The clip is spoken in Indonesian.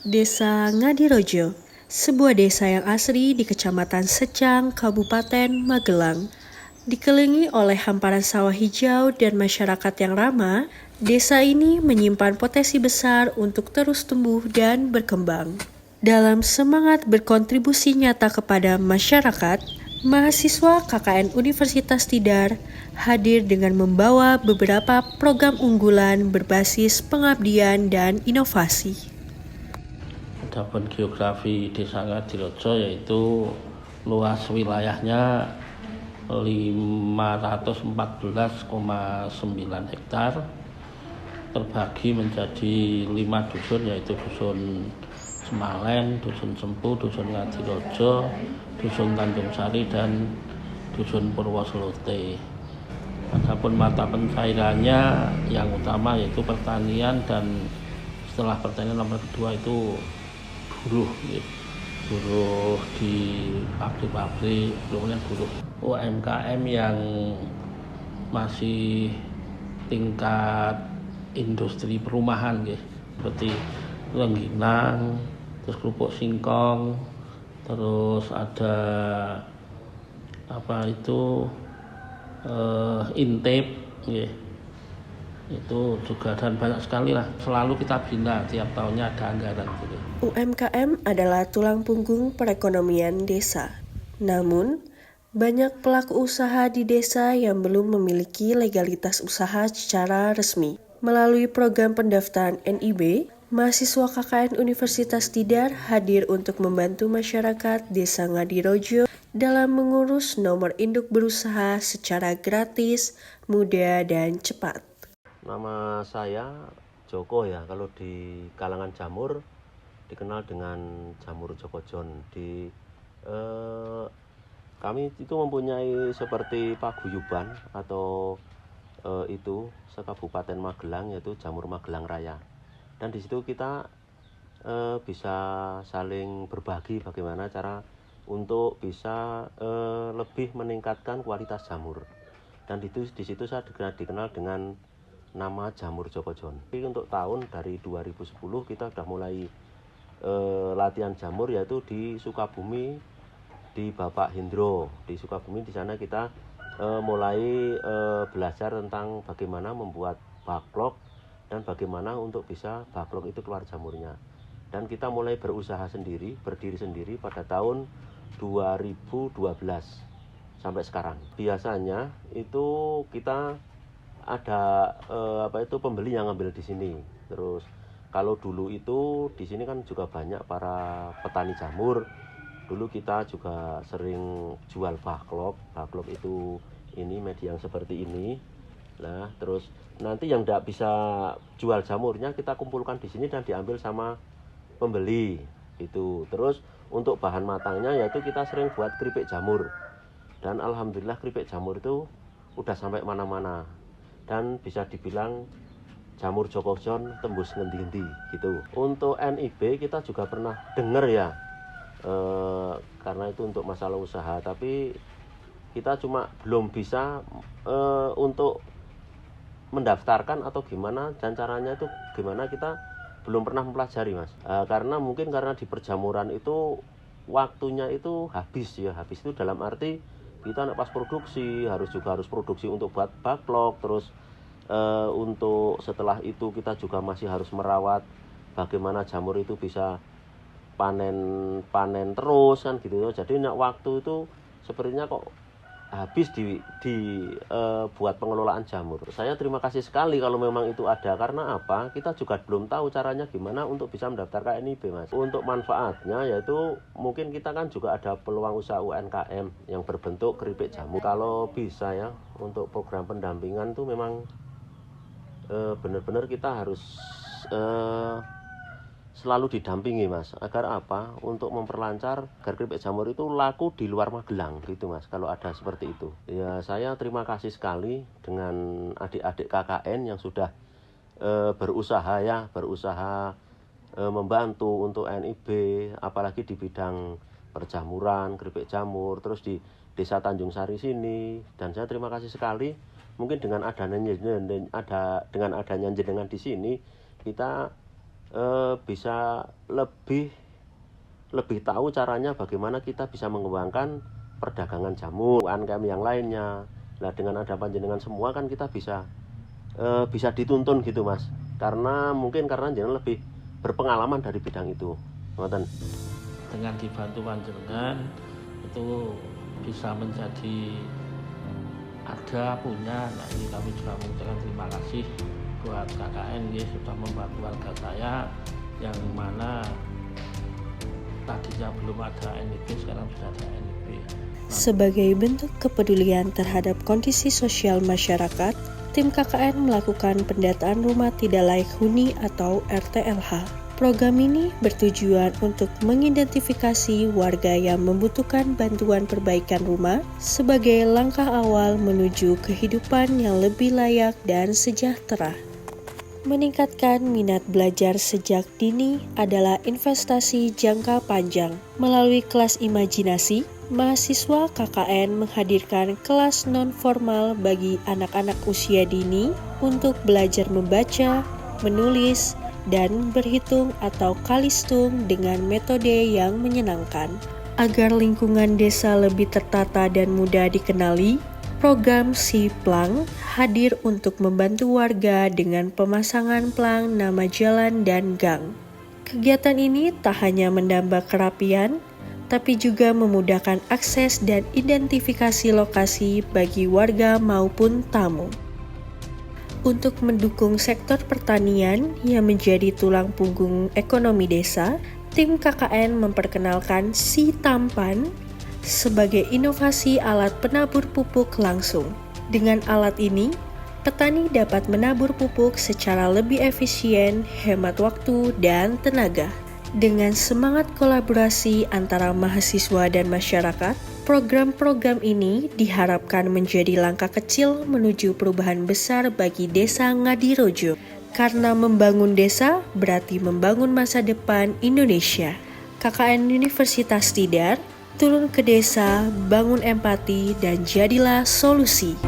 Desa Ngadirojo, sebuah desa yang asri di Kecamatan Secang, Kabupaten Magelang. Dikelilingi oleh hamparan sawah hijau dan masyarakat yang ramah, desa ini menyimpan potensi besar untuk terus tumbuh dan berkembang. Dalam semangat berkontribusi nyata kepada masyarakat, mahasiswa KKN Universitas Tidar hadir dengan membawa beberapa program unggulan berbasis pengabdian dan inovasi. Adapun geografi Desa Ngadirojo yaitu luas wilayahnya 514,9 hektar, terbagi menjadi 5 dusun, yaitu Dusun Semalen, Dusun Sempu, Dusun Ngadirojo, Dusun Tanjung Sari, dan Dusun Purwoselote. Adapun mata pencairannya yang utama yaitu pertanian, dan setelah pertanian nomor kedua itu buruh, buruh di pabrik-pabrik, kemudian buruh UMKM yang masih tingkat industri perumahan, seperti rengginang, terus kerupuk singkong, terus ada intip, itu juga, dan banyak sekali lah. Selalu kita bina, tiap tahunnya ada anggaran gitu. UMKM adalah tulang punggung perekonomian desa. Namun, banyak pelaku usaha di desa yang belum memiliki legalitas usaha secara resmi. Melalui program pendaftaran NIB, mahasiswa KKN Universitas Tidar hadir untuk membantu masyarakat Desa Ngadirojo dalam mengurus nomor induk berusaha secara gratis, mudah, dan cepat. Nama saya Joko ya, kalau di kalangan jamur dikenal dengan jamur Jokojon. Kami itu mempunyai seperti paguyuban atau itu sekabupaten Magelang, yaitu Jamur Magelang Raya. Dan di situ kita bisa saling berbagi bagaimana cara untuk bisa lebih meningkatkan kualitas jamur. Dan di situ saya dikenal dengan nama Jamur Jokojon. Untuk tahun dari 2010 kita sudah mulai latihan jamur, yaitu di Sukabumi, di Bapak Hendro di Sukabumi. Di sana kita mulai belajar tentang bagaimana membuat backlog dan bagaimana untuk bisa backlog itu keluar jamurnya. Dan kita mulai berusaha sendiri, berdiri sendiri pada tahun 2012 sampai sekarang. Biasanya itu kita ada pembeli yang ngambil di sini. Terus kalau dulu itu di sini kan juga banyak para petani jamur. Dulu kita juga sering jual backlog itu ini media yang seperti ini. Nah, terus nanti yang tidak bisa jual jamurnya kita kumpulkan di sini dan diambil sama pembeli itu. Terus untuk bahan matangnya yaitu kita sering buat keripik jamur. Dan alhamdulillah keripik jamur itu udah sampai mana-mana. Dan bisa dibilang Jamur Jokojon tembus ngendi-ngendi gitu. Untuk NIB kita juga pernah dengar ya, karena itu untuk masalah usaha, tapi kita cuma belum bisa untuk mendaftarkan atau gimana, dan caranya itu gimana kita belum pernah mempelajari, Mas. Karena di perjamuran itu waktunya itu habis itu dalam arti kita pas produksi harus produksi untuk buat backlog. Terus untuk setelah itu kita juga masih harus merawat bagaimana jamur itu bisa panen terus kan gitu. Jadi waktu itu sepertinya kok habis buat pengelolaan jamur. Saya terima kasih sekali kalau memang itu ada, karena apa? Kita juga belum tahu caranya gimana untuk bisa mendaftar ke NIB, Mas. Untuk manfaatnya yaitu mungkin kita kan juga ada peluang usaha UMKM yang berbentuk keripik jamur. Kalau bisa ya, untuk program pendampingan itu memang benar-benar kita harus selalu didampingi, Mas, agar apa? Untuk memperlancar agar keripik jamur itu laku di luar Magelang gitu, Mas. Kalau ada seperti itu. Ya, saya terima kasih sekali dengan adik-adik KKN yang sudah berusaha membantu untuk NIB, apalagi di bidang perjamuran, keripik jamur, terus di Desa Tanjung Sari sini. Dan saya terima kasih sekali. Mungkin dengan adanya jenengan di sini, kita bisa lebih tahu caranya bagaimana kita bisa mengembangkan perdagangan jamu UMKM yang lainnya. Nah, dengan ada panjenengan semua kan kita bisa dituntun gitu Mas, karena jenengan lebih berpengalaman dari bidang itu. Ngoten. Dengan dibantu panjenengan itu bisa menjadi punya. Nah, ini kami juga mengucapkan terima kasih buat KKN ya, sudah membantu warga saya yang mana tadinya belum ada NIP, sekarang sudah ada NIP. Sebagai bentuk kepedulian terhadap kondisi sosial masyarakat, tim KKN melakukan pendataan rumah tidak layak huni atau RTLH. Program ini bertujuan untuk mengidentifikasi warga yang membutuhkan bantuan perbaikan rumah sebagai langkah awal menuju kehidupan yang lebih layak dan sejahtera. Meningkatkan minat belajar sejak dini adalah investasi jangka panjang. Melalui kelas imajinasi, mahasiswa KKN menghadirkan kelas non-formal bagi anak-anak usia dini untuk belajar membaca, menulis, dan berhitung atau kalistung dengan metode yang menyenangkan. Agar lingkungan desa lebih tertata dan mudah dikenali, program Si Plang hadir untuk membantu warga dengan pemasangan plang nama jalan dan gang. Kegiatan ini tak hanya menambah kerapian, tapi juga memudahkan akses dan identifikasi lokasi bagi warga maupun tamu. Untuk mendukung sektor pertanian yang menjadi tulang punggung ekonomi desa, tim KKN memperkenalkan Si Tampan sebagai inovasi alat penabur pupuk langsung. Dengan alat ini, petani dapat menabur pupuk secara lebih efisien, hemat waktu, dan tenaga. Dengan semangat kolaborasi antara mahasiswa dan masyarakat, program-program ini diharapkan menjadi langkah kecil menuju perubahan besar bagi Desa Ngadirojo. Karena membangun desa berarti membangun masa depan Indonesia. KKN Universitas Tidar, turun ke desa, bangun empati, dan jadilah solusi.